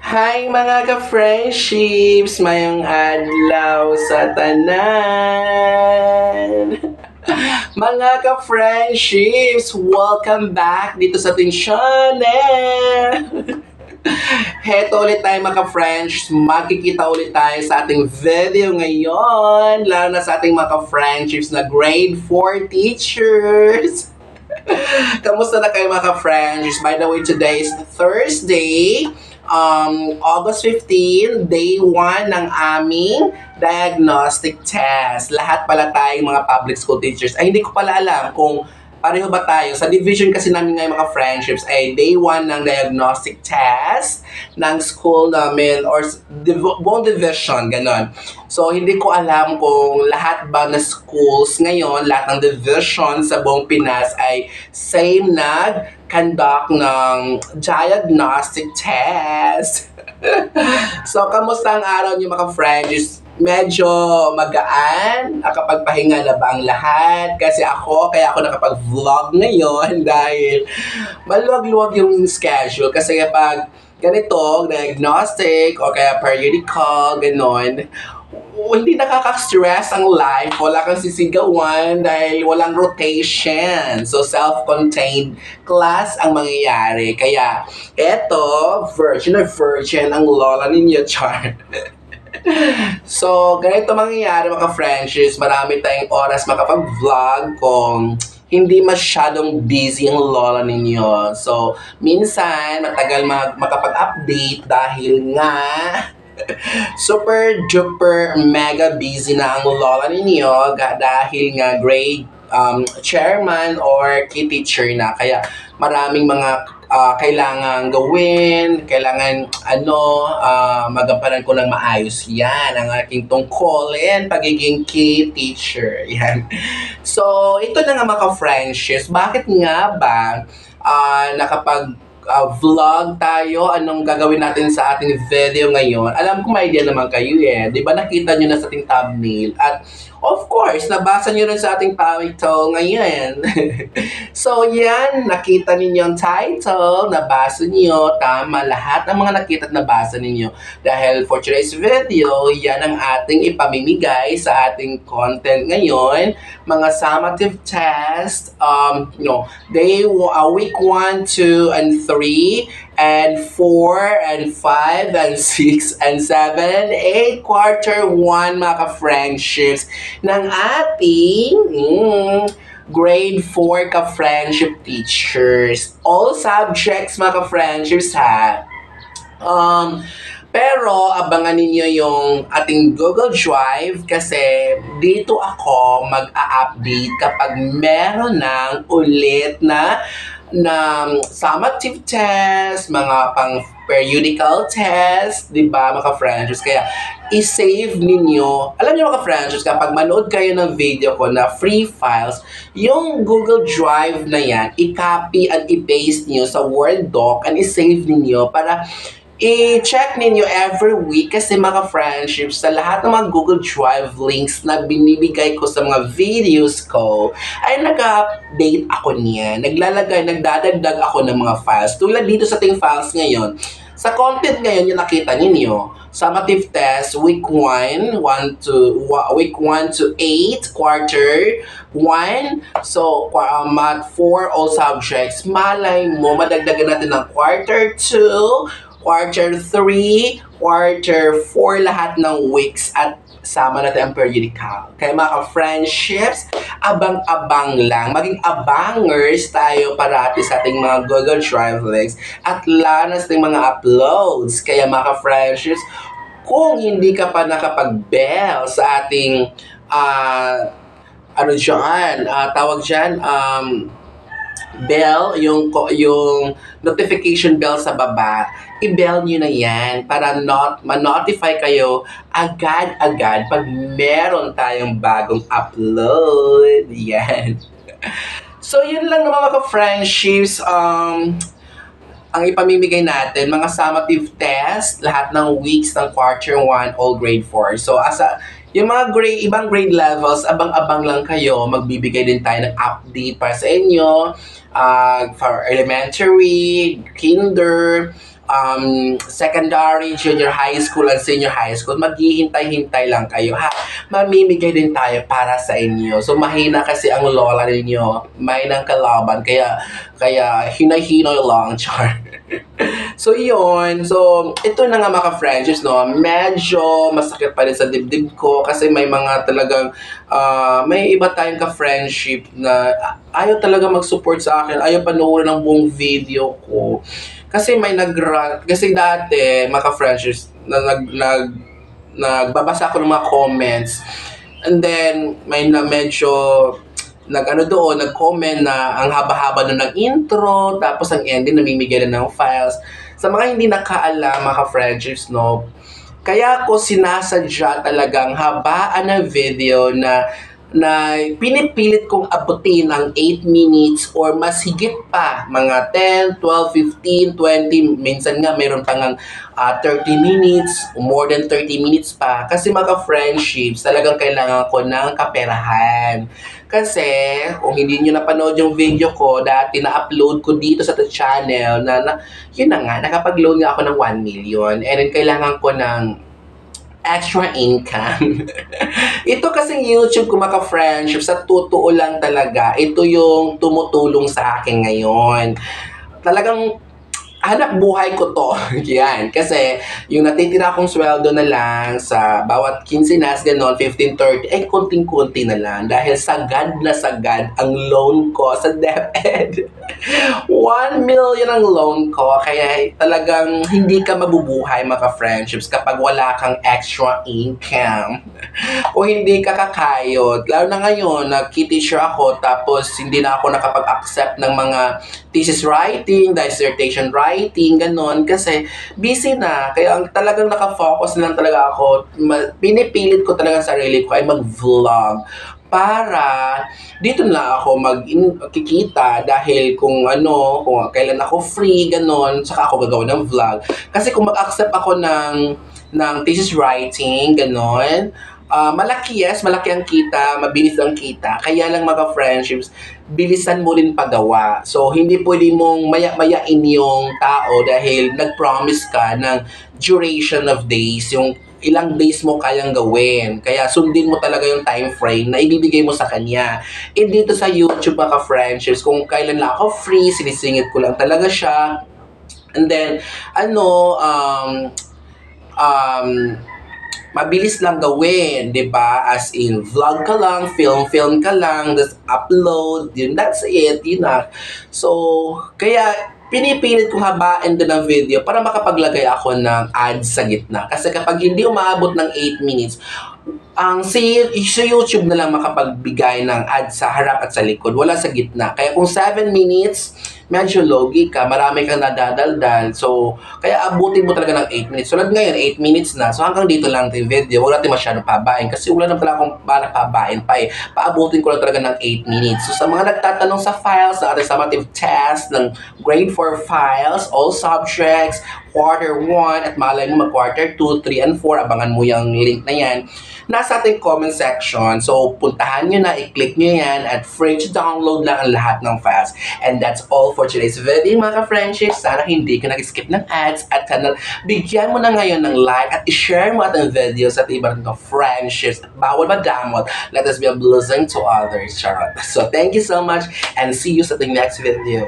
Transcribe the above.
Hi mga ka-friendships! Mayong adlaw sa tanan! Mga ka-friendships! Welcome back dito sa ating channel! Heto ulit tayo mga ka-friends, magkikita ulit tayo sa ating video ngayon, lalo na sa ating mga ka-friendships na grade 4 teachers. Kamusta na kayo mga ka-friends? By the way, today is Thursday, August 15, day 1 ng aming diagnostic test. Lahat pala tayong mga public school teachers. Ay, hindi ko pala alam kung pareho ba tayo. Sa division kasi namin ngayon mga friendships ay day 1 ng diagnostic test ng school namin or buong division, ganon. So, hindi ko alam kung lahat ba na schools ngayon, lahat ng division sa buong Pinas ay same nag-conduct ng diagnostic test. So, kamusta ang araw niyo mga friends? Medyo magaan, nakapagpahinga na ba ang lahat? Kaya ako nakapag-vlog ngayon dahil maluwag-luwag yung schedule. Kasi kapag ganito, diagnostic o kaya periodical, ganon, hindi nakaka-stress ang life. Wala kang sisigawan dahil walang rotation. So, self-contained class ang mangyayari. Kaya, eto, virgin ang lola ninyo, Char. So, ganito mangyayari mga friendships. Marami tayong oras makapag-vlog kung hindi masyadong busy ang lola ninyo. So, minsan, matagal makapag-update dahil nga super duper mega busy na ang lola ninyo dahil nga grade chairman or key teacher na. Kaya maraming mga kailangan gawin, kailangan magampanan ko ng maayos. Yan ang aking tungkulin, pagiging key teacher. Yan. So, ito na nga mga friendships. Bakit nga ba vlog tayo, anong gagawin natin sa ating video ngayon? Alam ko may idea naman kayo eh. Di ba nakita nyo na sa ating thumbnail? At of course, nabasa nyo rin sa ating title ngayon. So yan, nakita ninyo ang title, nabasa nyo, tama lahat ng mga nakita at nabasa ninyo. Dahil for today's video, yan ang ating ipamimigay sa ating content ngayon. Mga summative test, week 1, 2, and 3, and 4, and 5, and 6, and 7, and 8, quarter 1, mga ka-friendships, ng ating grade 4 ka-friendship teachers. All subjects, mga ka-friendships, ha? Pero abangan ninyo yung ating Google Drive kasi dito ako mag-a-update kapag meron ng ulit na summative test, mga pang periodical test, di ba mga friends? Kaya i-save ninyo. Alam niyo mga friends, kapag manood kayo ng video ko na free files, yung Google Drive na yan, i-copy at i-paste niyo sa Word doc and i-save ninyo para i-check ninyo every week kasi mga friendships sa lahat ng mga Google Drive links na binibigay ko sa mga videos ko ay nag-update ako niya. Nagdadagdag ako ng mga files. Tulad dito sa ating files ngayon. Sa content ngayon yung nakita ninyo, summative test, week 1 to 8, quarter 1. So, math 4, all subjects. Malay mo, madagdagan natin ng quarter 2, quarter 3, quarter 4, lahat ng weeks at sama natin ang periodical. Kaya mga friendships, abang-abang lang. Maging abangers tayo parati sa ating mga Google Drive links at lanas ng mga uploads. Kaya mga friendships, kung hindi ka pa nakapag-bell sa ating tawag dyan, bell, yung notification bell sa baba, i-bell nyo na yan para ma-notify kayo agad-agad pag meron tayong bagong upload. Yan. So, yun lang naman mga friendships. Ang ipamimigay natin, mga summative test, lahat ng weeks ng quarter 1, all grade 4. So, yung mga ibang grade levels, abang-abang lang kayo. Magbibigay din tayo ng update para sa inyo. For elementary, kinder, secondary, junior high school, and senior high school, maghihintay-hintay lang kayo, ha? Mamimigay din tayo para sa inyo. So, mahina kasi ang lola ninyo. May ng kalaban, kaya hinay-hinay lang, char. So, yun. So, ito na nga mga friends, no? Medyo masakit pa rin sa dibdib ko kasi may mga talagang, may iba tayong ka-friendship na ayaw talaga mag-support sa akin. Ayaw panoorin ng buong video ko. Kasi may kasi dati, mga ka-friendships, nagbabasa ako ng mga comments. And then, may na medyo nag-comment na ang haba-haba na ng intro, tapos ang ending namimigay na ng files. Sa mga hindi nakaalam, mga friendships, no, kaya ko sinasadya talagang habaan ng video na pinipilit kong abutin ang 8 minutes or mas higit pa, mga 10, 12, 15, 20, minsan nga mayroon pang 30 minutes, more than 30 minutes pa. Kasi mga friendships, talagang kailangan ko ng kaperahan. Kasi, kung hindi nyo napanood yung video ko, dati na-upload ko dito sa channel yun na nga, nakapag-load nga ako ng 1 million. And then, kailangan ko ng extra income. Ito kasing YouTube ko, mga friendship, sa totoo lang talaga, ito yung tumutulong sa akin ngayon. Talagang hanap buhay ko to. Yan. Kasi yung natitira kong sweldo na lang sa bawat quincenas, ganon, 15-30, eh kunting-kunti na lang. Dahil sagad na sagad ang loan ko sa DepEd. 1 million ang loan ko. Kaya talagang hindi ka mabubuhay, mga friendships, kapag wala kang extra income. O hindi ka kakayod. Lalo na ngayon, nag-teacher ako, tapos hindi na ako nakapag-accept ng mga thesis writing, dissertation writing, ganon, kasi busy na. Kaya talagang nakafocus na lang talaga ako. Pinipilit ko talaga sa sarili ko ay mag-vlog para dito na ako magkikita dahil kung kailan ako free, ganon, saka ako gagawa ng vlog. Kasi kung mag-accept ako ng thesis writing, ganon, malaki ang kita, mabilis ang kita. Kaya lang, mga friendships, bilisan mo rin pagawa. So, hindi pwede mong maya-mayain yung tao dahil nag-promise ka ng duration of days, yung ilang days mo kayang gawin. Kaya sundin mo talaga yung time frame na ibibigay mo sa kanya. And dito sa YouTube, mga friendships, kung kailan lang ako free, sinisingit ko lang talaga siya. And then, mabilis lang gawin, 'di ba? As in, vlog ka lang, film ka lang, just upload, yun, that's it, yun na. So, kaya pinipilit kong habain din ang video para makapaglagay ako ng ads sa gitna. Kasi kapag hindi umaabot ng 8 minutes, sa YouTube na lang makapagbigay ng ads sa harap at sa likod, wala sa gitna. Kaya kung 7 minutes, medyo logi ka, marami kang nadadaldal. So, kaya abutin mo talaga ng 8 minutes. So, ngayon, 8 minutes na. So, hanggang dito lang yung video. Huwag natin masyadong pabain kasi wala na pala akong balak pabain pa eh. Paabutin ko lang talaga ng 8 minutes. So, sa mga nagtatanong sa files ng ating summative test ng grade 4 files, all subjects, quarter 1, at malay mo mag-quarter 2, 3, and 4, abangan mo yung link na yan, nasa ating comment section. So, puntahan nyo na, i-click nyo yan, at free to download lang ang lahat ng files. And that's all for today's video, mga friendships. Sana hindi ka nag-skip ng ads, at sana bigyan mo na ngayon ng like, at i-share mo ating video sa iba ng friendships. Bawal madamot. Let us be a blessing to others. Charot. So, thank you so much, and see you sa ating next video.